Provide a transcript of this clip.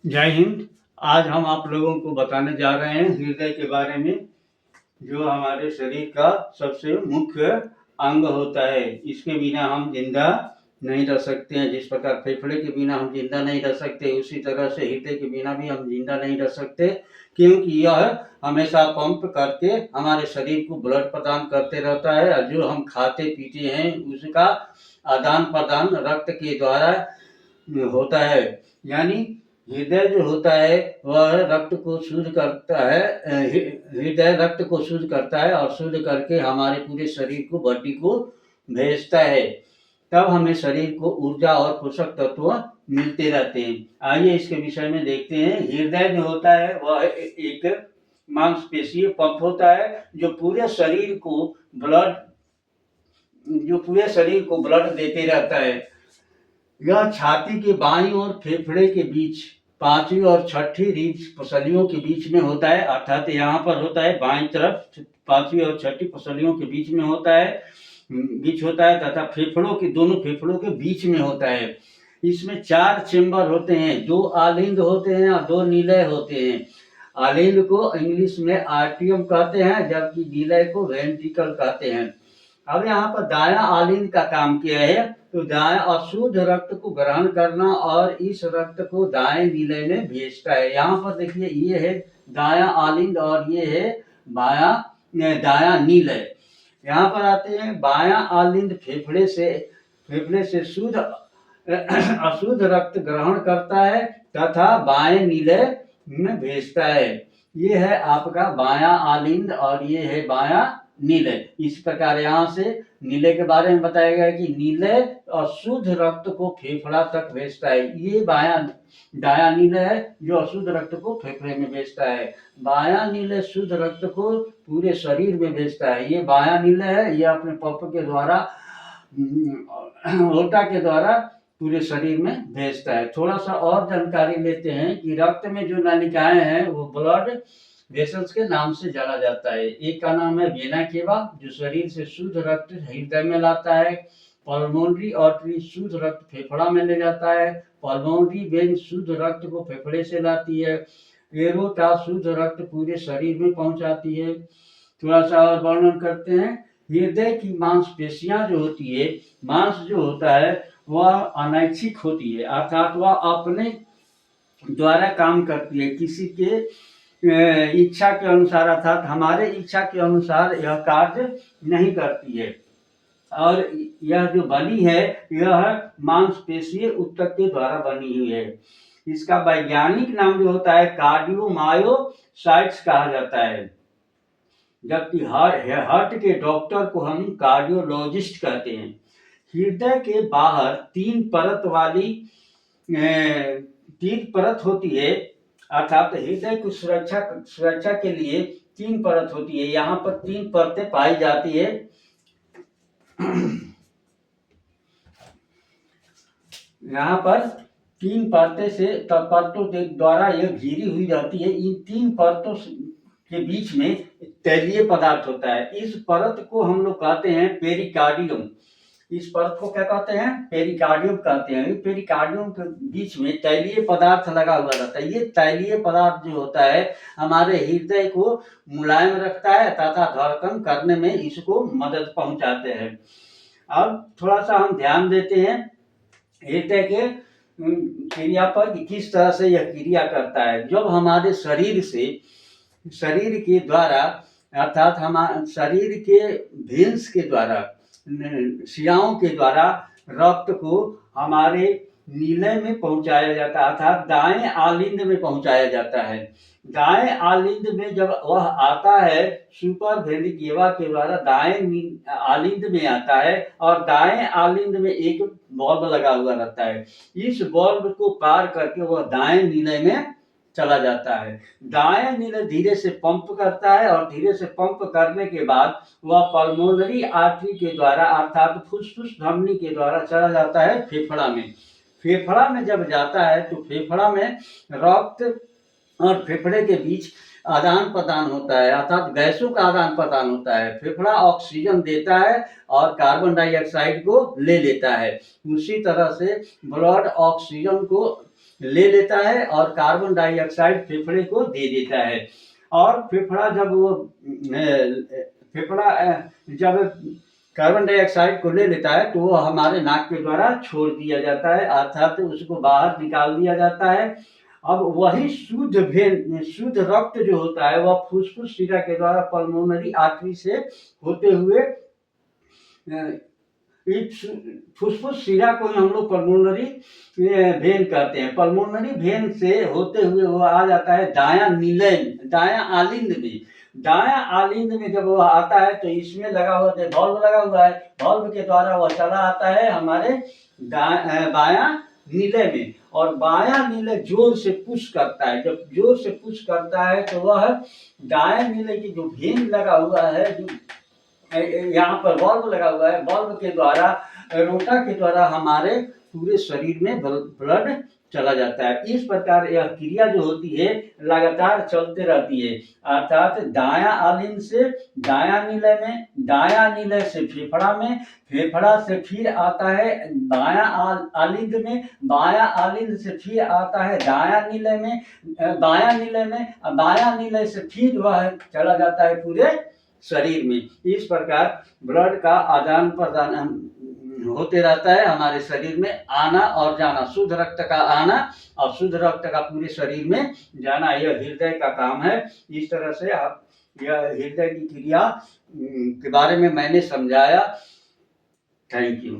जय हिंद। आज हम आप लोगों को बताने जा रहे हैं हृदय के बारे में, जो हमारे शरीर का सबसे मुख्य अंग होता है। इसके बिना हम जिंदा नहीं रह सकते हैं। जिस प्रकार फेफड़े के बिना हम जिंदा नहीं रह सकते, उसी तरह से हृदय के बिना भी हम जिंदा नहीं रह सकते, क्योंकि यह हमेशा पंप करके हमारे शरीर को ब्लड प्रदान करते रहता है। और जो हम खाते पीते हैं उसका आदान प्रदान रक्त के द्वारा होता है। यानी हृदय जो होता है वह रक्त को शुद्ध करता है। हृदय रक्त को शुद्ध करता है और शुद्ध करके हमारे पूरे शरीर को, बॉडी को भेजता है। तब हमें शरीर को ऊर्जा और पोषक तत्व मिलते रहते हैं। आइए इसके विषय में देखते हैं। हृदय जो होता है वह एक मांसपेशीय पंप होता है जो पूरे शरीर को ब्लड देते रहता है। यह छाती के बाईं और फेफड़े के बीच पांचवी और छठी रीढ़ पसलियों के बीच में होता है। अर्थात यहाँ पर होता है बाईं तरफ पांचवी और छठी पसलियों के बीच में होता है तथा दोनों फेफड़ों के बीच में होता है। इसमें 4 चेंबर होते हैं, 2 आलिंद होते हैं और 2 निलय होते हैं। आलिंद को इंग्लिश में आर्टियम कहते हैं, जबकि निलय को वेंट्रिकल कहते हैं। अब यहाँ पर दायां आलिंद का काम क्या है? तो दाएं अशुद्ध रक्त को ग्रहण करना और इस रक्त को दाएं निलय में भेजता है। यहाँ पर देखिए, ये है दायां आलिंद और ये है दायां निलय। यहाँ पर आते हैं, बायां आलिंद फेफड़े से शुद्ध अशुद्ध रक्त ग्रहण करता है तथा बाएं निलय में भेजता है। ये है आपका बायां आलिंद और ये है बायां निलय। इस प्रकार यहाँ से निलय के बारे में बताया गया कि निलय अशुद्ध रक्त को फेफड़ा तक भेजता है। ये दायां निलय है जो अशुद्ध रक्त को फेफड़े में भेजता है। बायां निलय शुद्ध रक्त को पूरे शरीर में भेजता है। ये बायां निलय है, ये अपने पंप के द्वारा, ओटा के द्वारा पूरे शरीर में भेजता है। थोड़ा सा और जानकारी लेते हैं कि रक्त में जो नलिकाएं हैं वो ब्लड वेसल्स के नाम से जाना जाता है। एक का नाम है वेना केवा, जो शरीर से शुद्ध रक्त हृदय में लाता है। पल्मोनरी आर्टरी शुद्ध रक्त फेफड़ा में ले जाता है। पल्मोनरी वेन शुद्ध रक्त को फेफड़े से लाती है। एरोटा शुद्ध रक्त पूरे शरीर में पहुंचाती है। थोड़ा सा और वर्णन करते हैं। हृदय की मांसपेशियां जो होती है, मांस जो होता है वह अनैच्छिक होती है, अर्थात वह अपने द्वारा काम करती है, किसी के इच्छा के अनुसार, अर्थात हमारे इच्छा के अनुसार यह कार्य नहीं करती है। और यह जो बनी है यह मांसपेशीय ऊतक के द्वारा बनी हुई है। इसका वैज्ञानिक नाम जो होता है कार्डियोमायोसाइट्स कहा जाता है, जबकि हार्ट के डॉक्टर को हम कार्डियोलॉजिस्ट कहते हैं। हृदय के बाहर 3 परत होती है, अर्थात हृदय की सुरक्षा के लिए 3 परत होती है। यहाँ पर 3 परतें पाई जाती है। यहाँ पर 3 परतों के द्वारा यह घिरी हुई रहती है। इन 3 परतों के बीच में तैलीय पदार्थ होता है। इस परत को हम लोग कहते हैं पेरिकार्डियम। इस परत को क्या कहते हैं? पेरिकार्डियम कहते हैं। पेरिकार्डियम के बीच में तैलीय पदार्थ लगा हुआ रहता है। ये तैलीय पदार्थ जो होता है हमारे हृदय को मुलायम रखता है तथा धड़कन करने में इसको मदद पहुंचाते हैं। अब थोड़ा सा हम ध्यान देते हैं हृदय के क्रिया पर कि किस तरह से यह क्रिया करता है। जब हमारे शरीर के द्वारा, अर्थात हमारे शरीर के वेन्स के द्वारा, शिराओं के द्वारा रक्त को हमारे निलय में पहुंचाया जाता है, अर्थात दाएं आलिंद में पहुंचाया जाता है। दाएं आलिंद में जब वह आता है सुपर वेनिकेवा के द्वारा दाएं आलिंद में आता है और दाएं आलिंद में एक बल्ब लगा हुआ रहता है। इस बल्ब को पार करके वह दाएं निलय में चला जाता है। दाएं निलय धीरे से पंप करता है और धीरे से पंप करने के बाद वह पल्मोनरी आर्टरी के द्वारा, अर्थात फुसफुस धमनी के द्वारा चला जाता है फेफड़ा में। फेफड़ा में जब जाता है तो फेफड़ा में रक्त और फेफड़े के बीच आदान प्रदान होता है, अर्थात गैसों का आदान प्रदान होता है। फेफड़ा ऑक्सीजन देता है और कार्बन डाइऑक्साइड को ले लेता है। उसी तरह से ब्लड ऑक्सीजन को ले लेता है और कार्बन डाइऑक्साइड फेफड़े को दे देता है। और फेफड़ा जब वो जब कार्बन डाइऑक्साइड को ले लेता है तो वो हमारे नाक के द्वारा छोड़ दिया जाता है, अर्थात उसको बाहर निकाल दिया जाता है। अब वही शुद्ध रक्त जो होता है वह फुसफुस शिरा के द्वारा पल्मोनरी आर्टरी से होते हुए फुसफुस शिरा को हम लोग पल्मोनरी वेन कहते हैं। पल्मोनरी वेन से होते हुए वो आ जाता है दायां निलय, दायां आलिंद में। दायां आलिंद में जब वो आता है तो इसमें लगा हुआ है, बल्ब लगा हुआ है, बल्ब के द्वारा वह चला आता है हमारे बायां नीले में। और बायां नीले जोर से पुश करता है, जब जोर से पुश करता है तो वह दाएं नीले की जो वेन लगा हुआ है, जो यहाँ पर बल्ब लगा हुआ है, बल्ब के द्वारा रोटा के द्वारा हमारे पूरे शरीर में ब्लड चला जाता है। इस प्रकार यह क्रिया जो होती है लगातार चलते रहती है, अर्थात दायां आलिंद से दायां निलय में, दायां निलय से फेफड़ा में, फेफड़ा से फिर आता है बायां आलिंद में, बायां आलिंद से फिर आता है दायां निलय में, बायां निलय में, बायां निलय से फिर वह चला जाता है पूरे शरीर में। इस प्रकार ब्लड का आदान प्रदान होते रहता है हमारे शरीर में, आना और जाना, शुद्ध रक्त का आना और शुद्ध रक्त का पूरे शरीर में जाना, यह हृदय का काम है। इस तरह से आप यह हृदय की क्रिया के बारे में मैंने समझाया। Thank you.